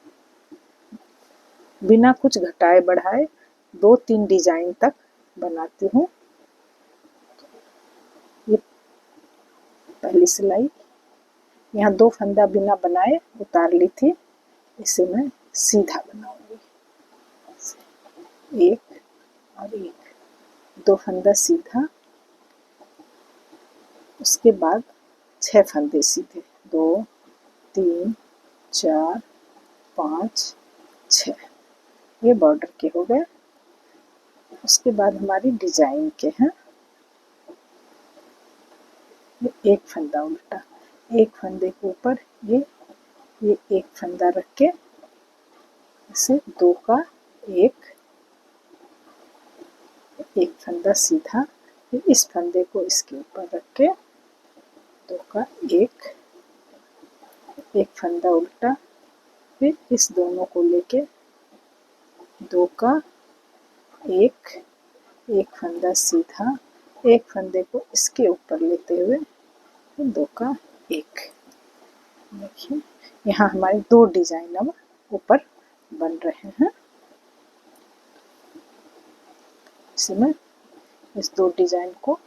बिना कुछ घटाए बढ़ाए 2-3 डिजाइन तक बनाती हूँ। ये पहली सिलाई, यहाँ 2 फंदा बिना बनाए उतार ली थी, इसे मैं सीधा बनाऊंगी, एक और एक, 2 फंदा सीधा, उसके बाद 6 फंदे सीधे, 2 3 4 5 6, ये बॉर्डर के हो गए। उसके बाद हमारी डिजाइन के हैं, ये एक फंदा उल्टा, एक फंदे के ऊपर ये एक फंदा रख के इसे 2 का एक फंदा सीधा, फिर इस फंदे को इसके ऊपर रख के 2 का एक फंदा उल्टा, फिर इस दोनों को लेके 2 का एक फंदा सीधा, एक फंदे को इसके ऊपर लेते हुए 2 का एक। देखिए यहाँ हमारे 2 डिजाइन अब ऊपर बन रहे हैं। इसमें इस 2 डिजाइन को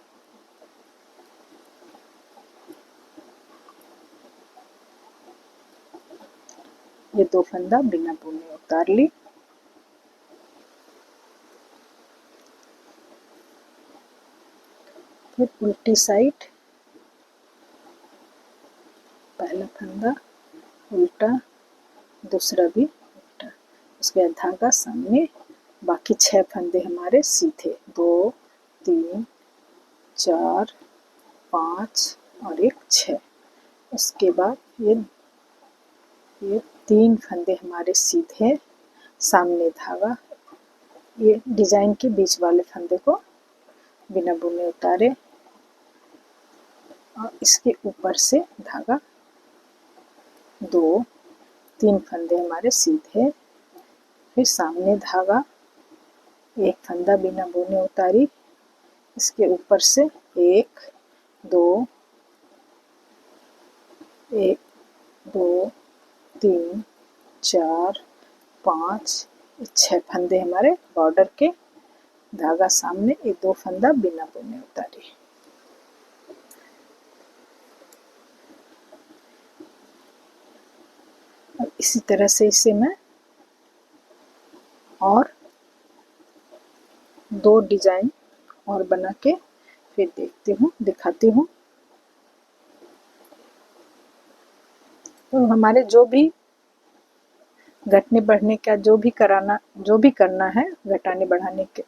ये 2 फंदा बिना बुने उतार ली। फिर उल्टी साइड पहला फंदा उल्टा, दूसरा भी उल्टा, उसके बाद धागा सामने, बाकी 6 फंदे हमारे सीधे, 2 3 4 5 और एक 6। उसके बाद ये 3 फंदे हमारे सीधे, सामने धागा, ये डिजाइन के बीच वाले फंदे को बिना बुने उतारे और इसके ऊपर से धागा, 2 3 फंदे हमारे सीधे, फिर सामने धागा, एक फंदा बिना बुने उतारी, इसके ऊपर से 1 2 3 4 5 6 फंदे हमारे बॉर्डर के, धागा सामने, ये 2 फंदा बिना बुने उतारे। और इसी तरह से इसे मैं और 2 डिजाइन और बना के फिर दिखाती हूँ। तो हमारे जो भी घटने बढ़ने का जो भी करना है घटाने बढ़ाने के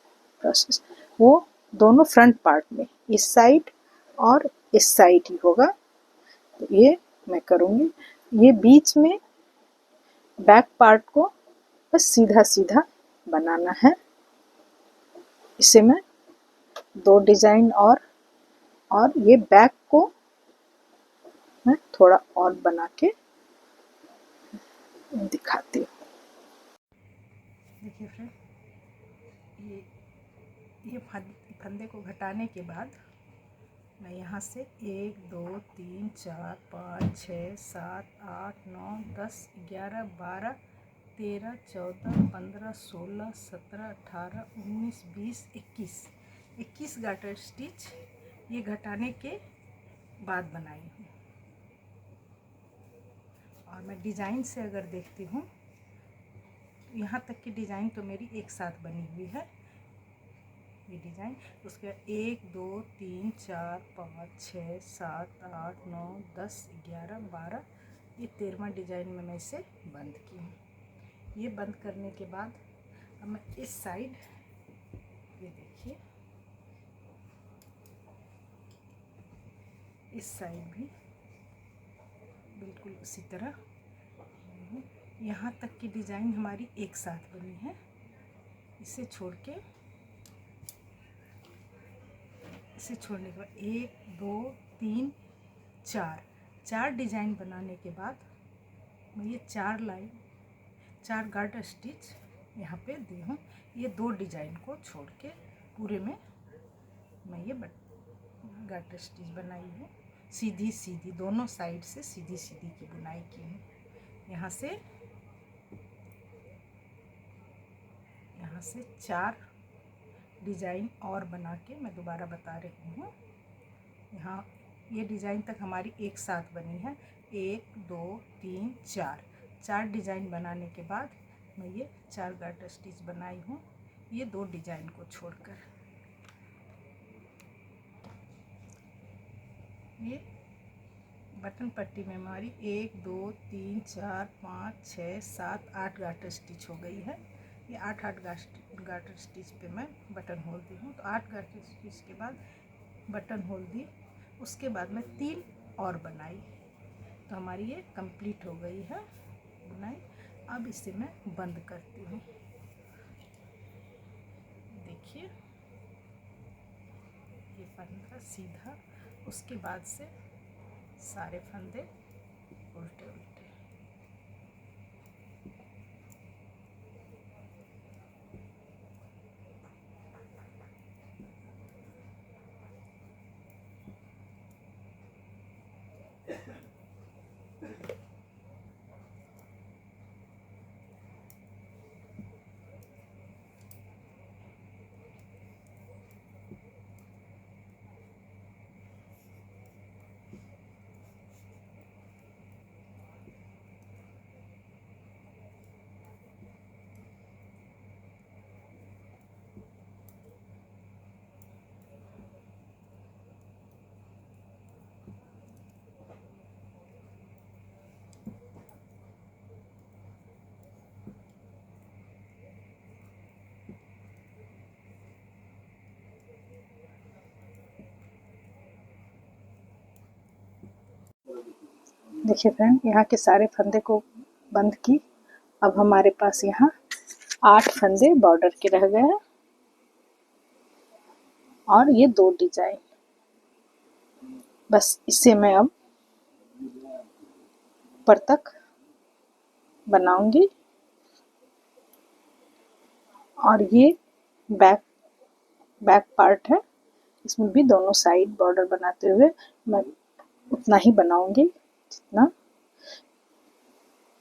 प्रोसेस, वो दोनों फ्रंट पार्ट में इस साइड और इस साइड ही होगा। तो ये मैं करूँगी। ये बीच में बैक पार्ट को बस सीधा सीधा बनाना है। इसे मैं 2 डिजाइन और ये बैक को मैं थोड़ा और बना के दिखाती हूँ। देखिए फ्रेंड, ये फंदे को घटाने के बाद मैं यहाँ से 1 2 3 4 5 6 7 8 9 10 11 12 13 14 15 16 17 18 19 20 21 गार्टर स्टिच ये घटाने के बाद बनाई हूँ। और मैं डिज़ाइन से अगर देखती हूँ, यहाँ तक की डिज़ाइन तो मेरी एक साथ बनी हुई है ये डिज़ाइन। उसके बाद 1 2 3 4 5 6 7 8 9 10 11 12 ये 13वां डिज़ाइन में मैं इसे बंद की हूँ। ये बंद करने के बाद अब मैं इस साइड, ये देखिए इस साइड भी बिल्कुल उसी तरह यहाँ तक की डिज़ाइन हमारी एक साथ बनी है। इसे छोड़ने के बाद 1 2 3 4 डिज़ाइन बनाने के बाद मैं ये 4 गार्टर स्टिच यहाँ पे दी हूँ। ये 2 डिज़ाइन को छोड़ के पूरे में मैं ये गार्टर स्टिच बनाई हूँ। सीधी दोनों साइड से सीधी की बुनाई की हूँ। यहाँ से 4 डिज़ाइन और बना के मैं दोबारा बता रही हूँ। यहाँ ये डिज़ाइन तक हमारी एक साथ बनी है। 1 2 3 4 डिज़ाइन बनाने के बाद मैं ये 4 गार्टर स्टिच बनाई हूँ, ये 2 डिज़ाइन को छोड़कर। ये बटन पट्टी में हमारी 1 2 3 4 5 6 7 8 गार्टर स्टिच हो गई है। ये 8 गार्टर स्टिच पे मैं बटन होल दी हूँ। तो 8 गार्टर स्टिच के बाद बटन होल दी, उसके बाद मैं 3 और बनाई, तो हमारी ये कंप्लीट हो गई है बुनाई। अब इसे मैं बंद करती हूँ। देखिए ये फंदा सीधा, उसके बाद से सारे फंदे उल्टे उल्टे। देखिए फ्रेंड, यहाँ के सारे फंदे को बंद की। अब हमारे पास यहाँ 8 फंदे बॉर्डर के रह गए हैं और ये 2 डिजाइन। बस इसे मैं अब ऊपर तक बनाऊंगी। और ये बैक पार्ट है, इसमें भी दोनों साइड बॉर्डर बनाते हुए मैं उतना ही बनाऊंगी जितना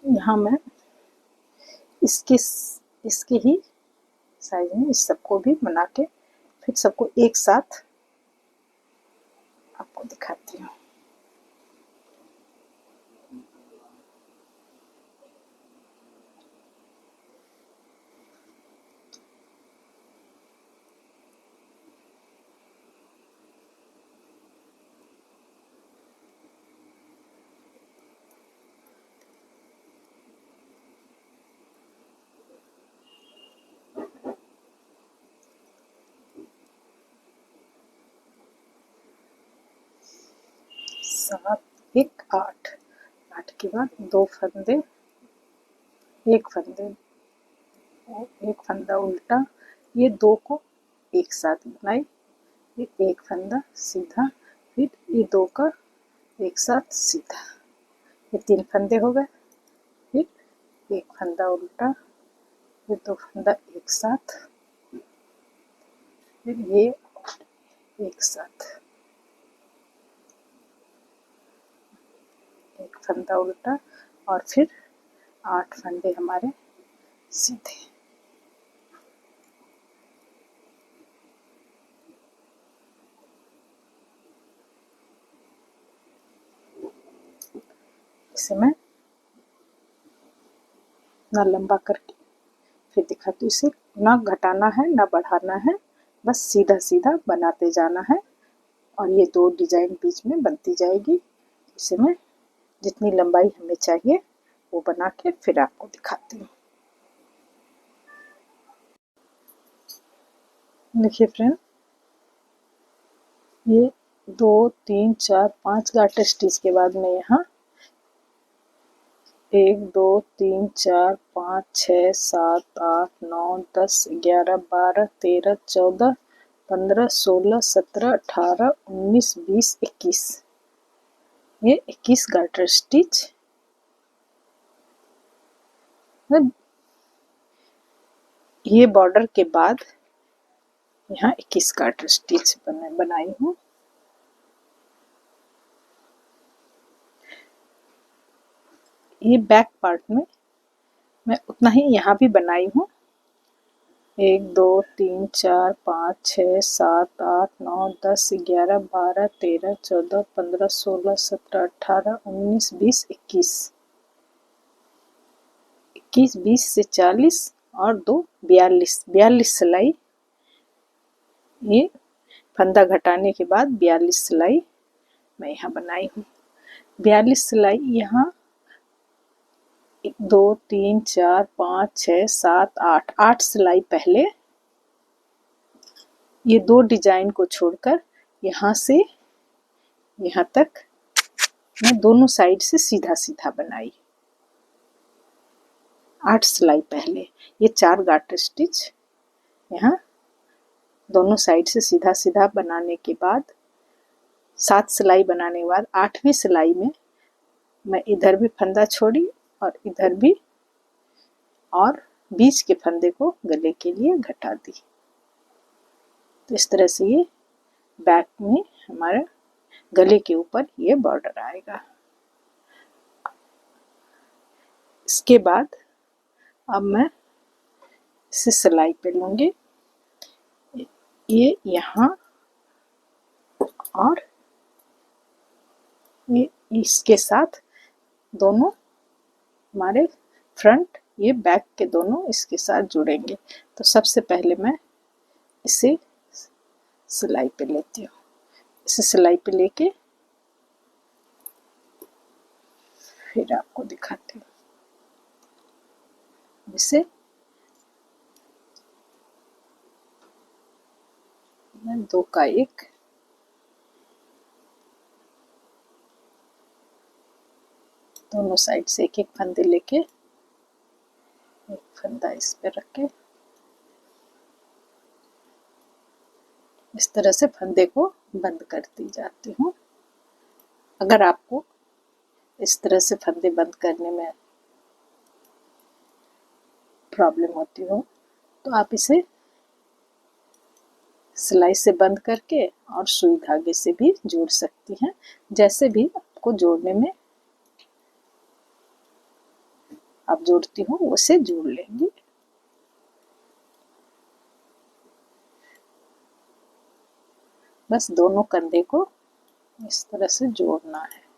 यहाँ मैं इसके ही साइज में इस सबको भी बना के फिर सबको एक साथ आपको दिखाती हूँ। 7, 1, 8, 8 के बाद 2 फंदे, एक फंदे, एक फंदा उल्टा, ये 2 को एक साथ बनाई, फिर एक फंदा सीधा, फिर ये 2 का एक साथ सीधा, ये 3 फंदे हो गए, फिर एक फंदा उल्टा, फिर 2 फंदा एक साथ, फिर ये एक साथ, एक फंदा उल्टा, और फिर 8 फंदे हमारे सीधे। इसे मैं ना लंबा करके फिर दिखाती हूँ। इसे ना घटाना है ना बढ़ाना है, बस सीधा सीधा बनाते जाना है और ये 2 डिजाइन बीच में बनती जाएगी। इसे मैं जितनी लंबाई हमें चाहिए वो बना के फिर आपको दिखाती हूँ। देखिए फ्रेंड, ये 2, 3, 4, 5 गाटर स्टिच के बाद मैं यहाँ 1, 2, 3, 4, 5, 6, 7, 8, 9, 10, 11, 12, 13, 14, 15, 16, 17, 18, 19, 20, 21, ये 21 गाटर स्टिच ये बॉर्डर के बाद यहाँ 21 गाटर स्टिच बनाई हूँ। ये बैक पार्ट में मैं उतना ही यहाँ भी बनाई हूँ। 1, 2, 3, 4, 5, 6, 7, 8, 9, 10, 11, 12, 13, 14, 15, 16, 17, 18, 19, 20, 21, 21, 20 से 40 और 2 42, 42 सिलाई। ये फंदा घटाने के बाद 42 सिलाई मैं यहाँ बनाई हूँ। 42 सिलाई यहाँ 1, 2, 3, 4, 5, 6, 7, 8, 8 सिलाई पहले, ये 2 डिजाइन को छोड़कर यहाँ से यहाँ तक मैं दोनों साइड से सीधा सीधा बनाई। 8 सिलाई पहले, ये 4 गाटर स्टिच यहाँ दोनों साइड से सीधा सीधा बनाने के बाद 7 सिलाई बनाने के बाद 8वीं सिलाई में मैं इधर भी फंदा छोड़ी और इधर भी, और बीच के फंदे को गले के लिए घटा दी। तो इस तरह से ये बैक में हमारा गले के ऊपर ये बॉर्डर आएगा। इसके बाद अब मैं इसे सिलाई पे लूँगी, ये यहाँ और ये इसके साथ दोनों हमारे फ्रंट, ये बैक के दोनों इसके साथ जुड़ेंगे। तो सबसे पहले मैं इसे सिलाई पे लेती हूँ। इसे सिलाई पे लेके फिर आपको दिखाती हूँ। इसे मैं 2 का 1 दोनों साइड से एक एक फंदे लेके एक फंदा इस पे रख के इस तरह से फंदे को बंद करती जाती हूँ। अगर आपको इस तरह से फंदे बंद करने में प्रॉब्लम होती हो तो आप इसे सिलाई से बंद करके और सुई धागे से भी जोड़ सकती हैं। जैसे भी आपको जोड़ने में आप जोड़ती हो उसे जोड़ लेंगी। बस दोनों कंधे को इस तरह से जोड़ना है।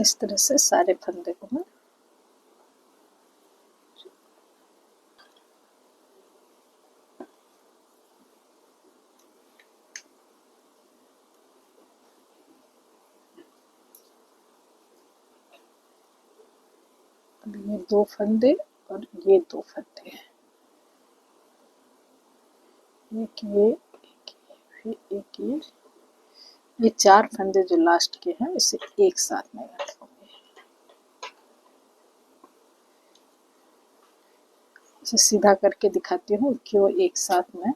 इस तरह से सारे फंदे को मैं ये 2 फंदे और ये 2 फंदे हैं, एक फिर एक ये 4 फंदे जो लास्ट के हैं इसे एक साथ में गाँठ लूंगी। इसे सीधा करके दिखाती हूँ क्यों एक साथ में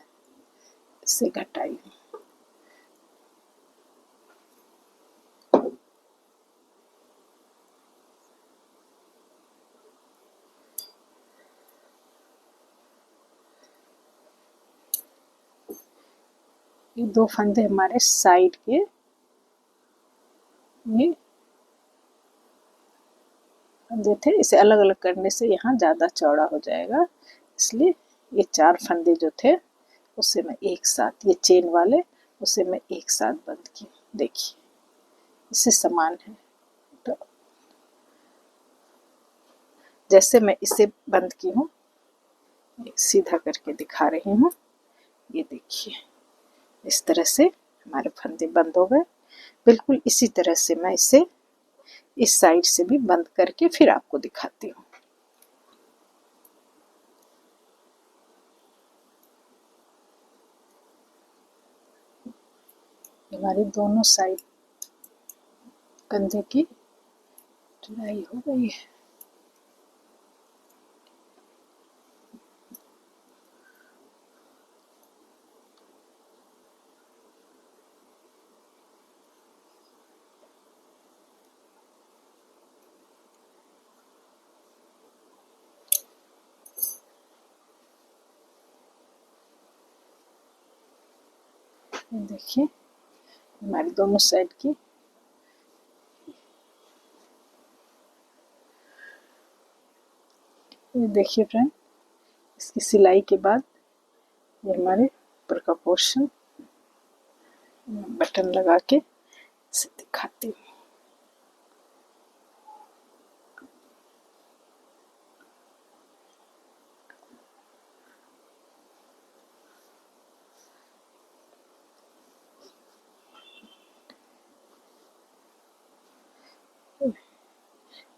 इसे घटाई हूँ। ये 2 फंदे हमारे साइड के ये फंदे थे, इसे अलग अलग करने से यहाँ ज़्यादा चौड़ा हो जाएगा, इसलिए ये 4 फंदे जो थे उसे मैं एक साथ, ये चेन वाले उसे मैं एक साथ बंद की। देखिए इससे समान है, तो जैसे मैं इसे बंद की हूँ सीधा करके दिखा रही हूँ, ये देखिए इस तरह से हमारे फंदे बंद हो गए। बिल्कुल इसी तरह से मैं इसे इस साइड से भी बंद करके फिर आपको दिखाती हूँ। हमारी दोनों साइड कंधे की चौड़ाई हो गई है। देखिए हमारी दोनों साइड की ये देखिए फ्रेंड, इसकी सिलाई के बाद ये हमारे ऊपर का पोर्शन बटन लगा के इसे दिखाती हूँ।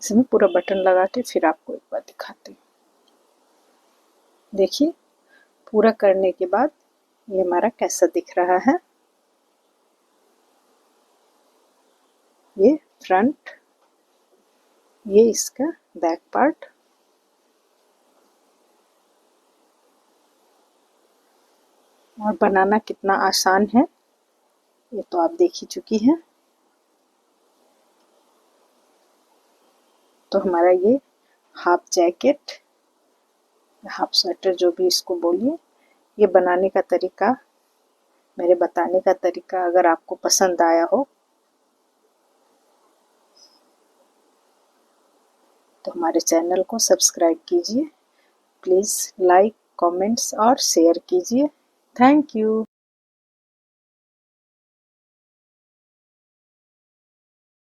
इसमें पूरा बटन लगा के फिर आपको एक बार दिखाती हूँ। देखिए पूरा करने के बाद ये हमारा कैसा दिख रहा है। ये फ्रंट, ये इसका बैक पार्ट, और बनाना कितना आसान है ये तो आप देख ही चुकी हैं। तो हमारा ये हाफ जैकेट, हाफ स्वेटर जो भी इसको बोलिए, ये बनाने का तरीका, मेरे बताने का तरीका अगर आपको पसंद आया हो तो हमारे चैनल को सब्सक्राइब कीजिए, प्लीज़ लाइक, कमेंट्स और शेयर कीजिए। Thank you.